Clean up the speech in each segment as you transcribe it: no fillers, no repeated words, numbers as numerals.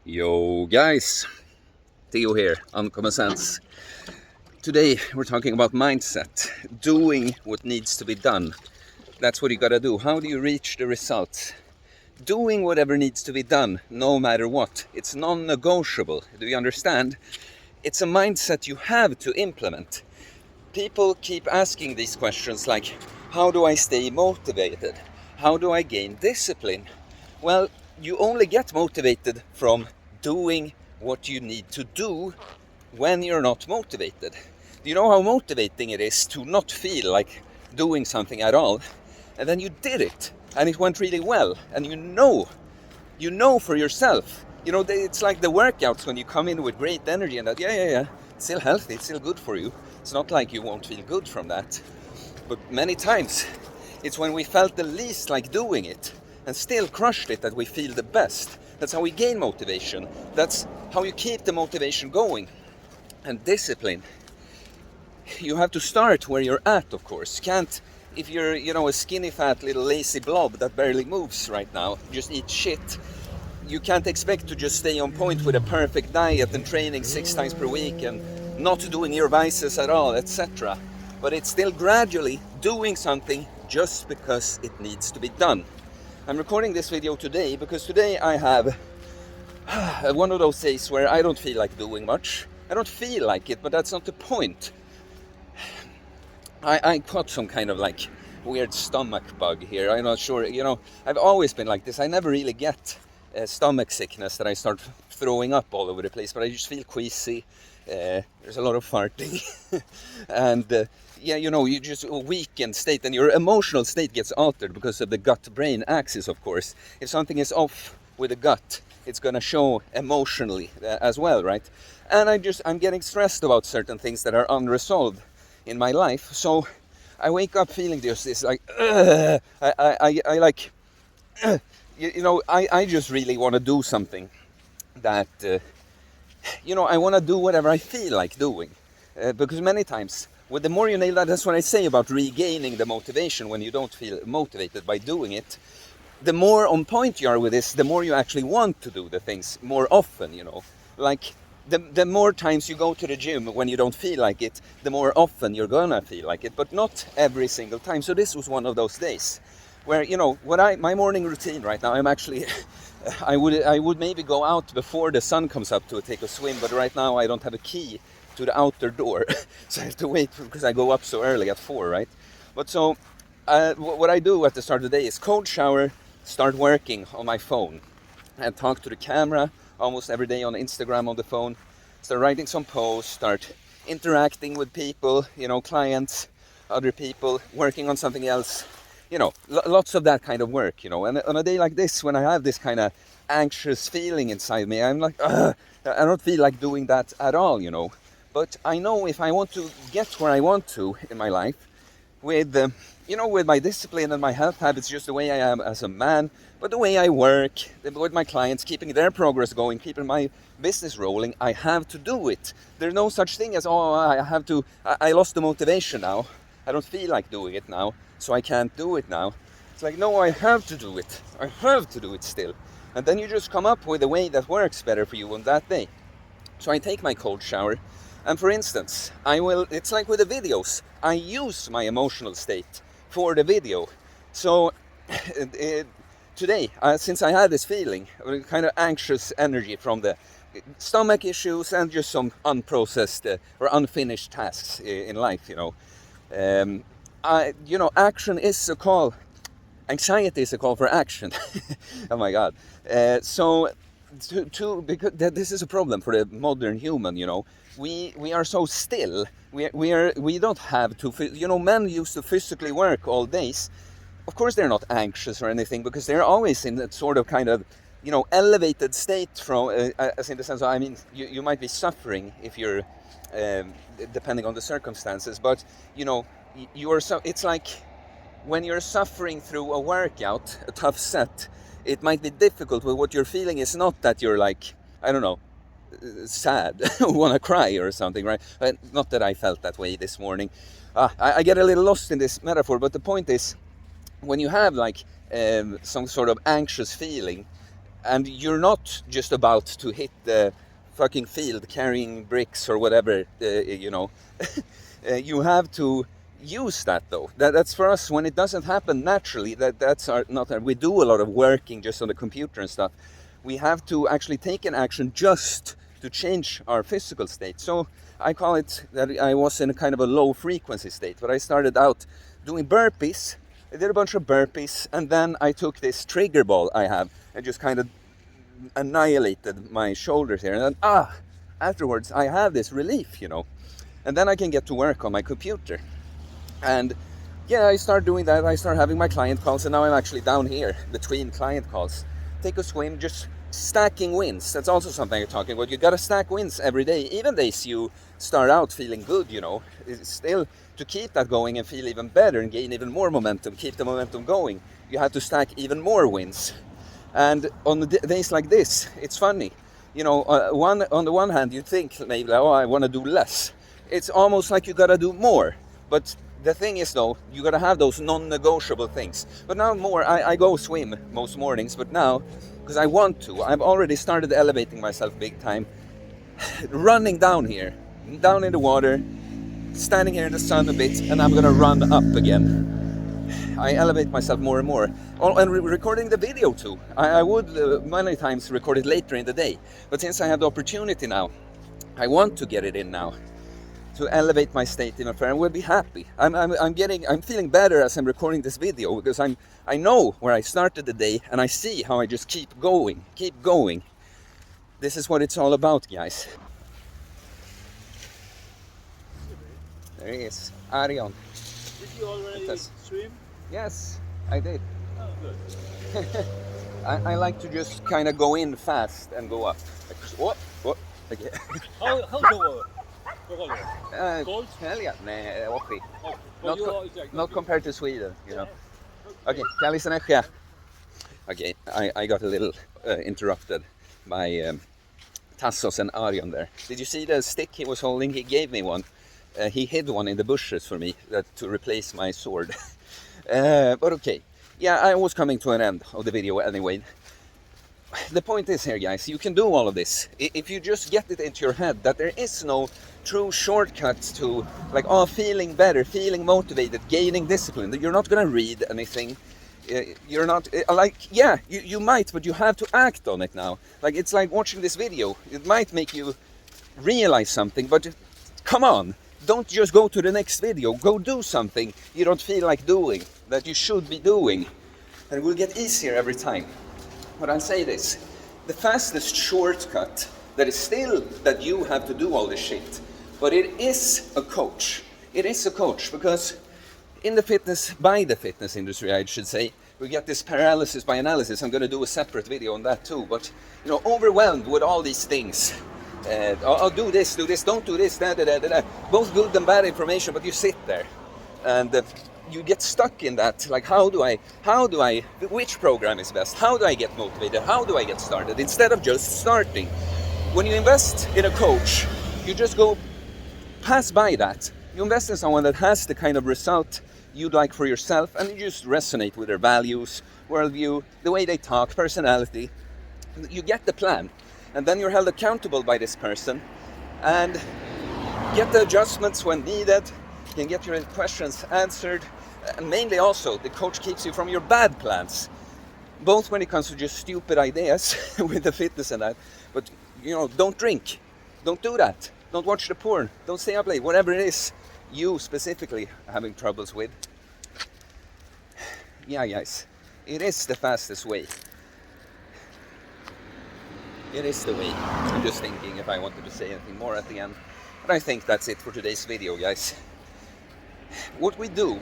Yo guys, Theo here, Uncommon Sense. Today we're talking about mindset, doing what needs to be done. That's what you gotta do. How do you reach the results? Doing whatever needs to be done, no matter what. It's non-negotiable. Do you understand? It's a mindset you have to implement. People keep asking these questions like, how do I stay motivated? How do I gain discipline? Well, you only get motivated from doing what you need to do when you're not motivated. Do you know how motivating it is to not feel like doing something at all? And then you did it, and it went really well, and you know for yourself. It's like the workouts when you come in with great energy and that, yeah, it's still healthy, it's still good for you. It's not like you won't feel good from that. But many times, it's when we felt the least like doing it and still crushed it that we feel the best. That's how we gain motivation. That's how you keep the motivation going. And discipline. You have to start where you're at, of course. Can't, if you're, a skinny, fat, little lazy blob that barely moves right now, just eat shit, you can't expect to just stay on point with a perfect diet and training 6 times per week and not doing your vices at all, etc. But it's still gradually doing something just because it needs to be done. I'm recording this video today because today I have one of those days where I don't feel like doing much. I don't feel like it, but that's not the point. I got some kind of like weird stomach bug here. I'm not sure, I've always been like this. I never really get stomach sickness that I start throwing up all over the place, but I just feel queasy. There's a lot of farting and you just a weakened state, and your emotional state gets altered because of the gut-brain axis, of course. If something is off with the gut, it's gonna show emotionally as well, right? And I'm getting stressed about certain things that are unresolved in my life, so I wake up feeling just this like I like I just really want to do something that I want to do whatever I feel like doing, because many times, the more you nail that, that's what I say about regaining the motivation when you don't feel motivated by doing it. The more on point you are with this, the more you actually want to do the things more often, Like, the more times you go to the gym when you don't feel like it, the more often you're gonna feel like it, but not every single time. So this was one of those days where, my morning routine right now, I'm actually... I would maybe go out before the sun comes up to take a swim, but right now I don't have a key to the outer door, so I have to wait because I go up so early at 4, right? But so what I do at the start of the day is cold shower, start working on my phone, and talk to the camera almost every day on Instagram on the phone, start writing some posts, start interacting with people, clients, other people, working on something else. Lots of that kind of work, and on a day like this, when I have this kind of anxious feeling inside me, I'm like, I don't feel like doing that at all, But I know if I want to get where I want to in my life, with, with my discipline and my health habits, just the way I am as a man, but the way I work, with my clients, keeping their progress going, keeping my business rolling, I have to do it. There's no such thing as, I lost the motivation now. I don't feel like doing it now, so I can't do it now. It's like, no, I have to do it. I have to do it still. And then you just come up with a way that works better for you on that day. So I take my cold shower, and for instance, it's like with the videos, I use my emotional state for the video. So today, since I had this feeling, kind of anxious energy from the stomach issues and just some unprocessed or unfinished tasks in life, action is a call. Anxiety is a call for action. Oh my God. Because this is a problem for the modern human, We are so still. We don't have to, men used to physically work all days. Of course they're not anxious or anything, because they're always in that sort of kind of, elevated state from, as in the sense of, you might be suffering if you're, depending on the circumstances, but, it's like when you're suffering through a workout, a tough set, it might be difficult, but what you're feeling is not that you're like, I don't know, sad, want to cry or something, right? Not that I felt that way this morning. I get a little lost in this metaphor, but the point is, when you have like some sort of anxious feeling, And you're not just about to hit the fucking field carrying bricks or whatever, you know. You have to use that though. That's for us, when it doesn't happen naturally, that's not our, we do a lot of working just on the computer and stuff. We have to actually take an action just to change our physical state. So I call it that I was in a kind of a low frequency state, but I started out doing burpees. I did a bunch of burpees, and then I took this trigger ball I have and just kind of annihilated my shoulders here. And then, afterwards I have this relief, you know. And then I can get to work on my computer. And yeah, I start doing that. I start having my client calls, and now I'm actually down here between client calls. Take a swim, just stacking wins. That's also something you're talking about. You gotta stack wins every day, even days you start out feeling good, you know. It's still, to keep that going and feel even better and gain even more momentum, keep the momentum going, you have to stack even more wins. And on the days like this, it's funny, you know, on the one hand you think maybe, oh, I want to do less. It's almost like you gotta do more. But the thing is though, you gotta have those non-negotiable things. But now more, I go swim most mornings, but now, because I want to, I've already started elevating myself big time. Running down here, down in the water, standing here in the sun a bit, and I'm gonna run up again. I elevate myself more and more. Oh, and recording the video too. I would many times record it later in the day, but since I have the opportunity now, I want to get it in now to elevate my state even further. I will be happy. I'm feeling better as I'm recording this video, because I know where I started the day, and I see how I just keep going. This is what it's all about, guys. There he is, Arion. Did you already swim? Yes, I did. Oh, good. I like to just kind of go in fast and go up. Like, what? Okay. How's the water? Cold? Hell yeah, okay. Oh, Not compared to Sweden, you know. Okay, Kalisanechia. Okay, I got a little interrupted by Tassos and Arion there. Did you see the stick he was holding? He gave me one. He hid one in the bushes for me to replace my sword. But okay, yeah, I was coming to an end of the video anyway. The point is here, guys, you can do all of this if you just get it into your head that there is no true shortcut to, like, feeling better, feeling motivated, gaining discipline. You're not gonna read anything. You're not like, yeah, you might, but you have to act on it now. Like, it's like watching this video. It might make you realize something, but come on, don't just go to the next video. Go do something you don't feel like doing, that you should be doing, and it will get easier every time. But I'll say this, the fastest shortcut, that is still that you have to do all this shit, but it is a coach. It is a coach, because in the fitness industry, I should say, we get this paralysis by analysis. I'm going to do a separate video on that too, but, you know, overwhelmed with all these things. I'll do this, don't do this, both good and bad information, but you sit there and you get stuck in that. Like, how do I, which program is best? How do I get motivated? How do I get started? Instead of just starting. When you invest in a coach, you just go pass by that. You invest in someone that has the kind of result you'd like for yourself, and you just resonate with their values, worldview, the way they talk, personality. You get the plan, and then you're held accountable by this person, and get the adjustments when needed. You can get your questions answered, and mainly also the coach keeps you from your bad plans, both when it comes to just stupid ideas with the fitness and that. But, you know, don't drink, don't do that, don't watch the porn, don't stay up late, whatever it is you specifically having troubles with. Yeah, guys, it is the fastest way. It is the way. I'm just thinking if I wanted to say anything more at the end, but I think that's it for today's video, guys. What we do,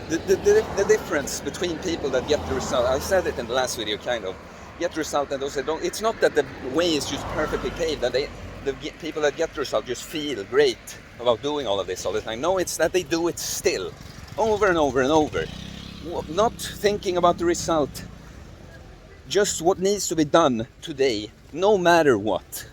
the difference between people that get the result, I said it in the last video, kind of, get the result and those that don't, it's not that the way is just perfectly paved, that the people that get the result just feel great about doing all of this all the time. No, it's that they do it still, over and over and over, not thinking about the result, just what needs to be done today, no matter what.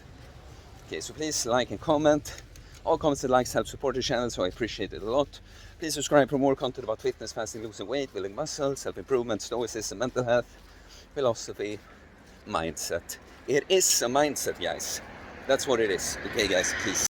Okay, so please like and comment. All comments and likes help support the channel, so I appreciate it a lot. Please subscribe for more content about fitness, fasting, losing weight, building muscle, self-improvement, stoicism, mental health, philosophy, mindset. It is a mindset, guys. That's what it is. Okay, guys, peace.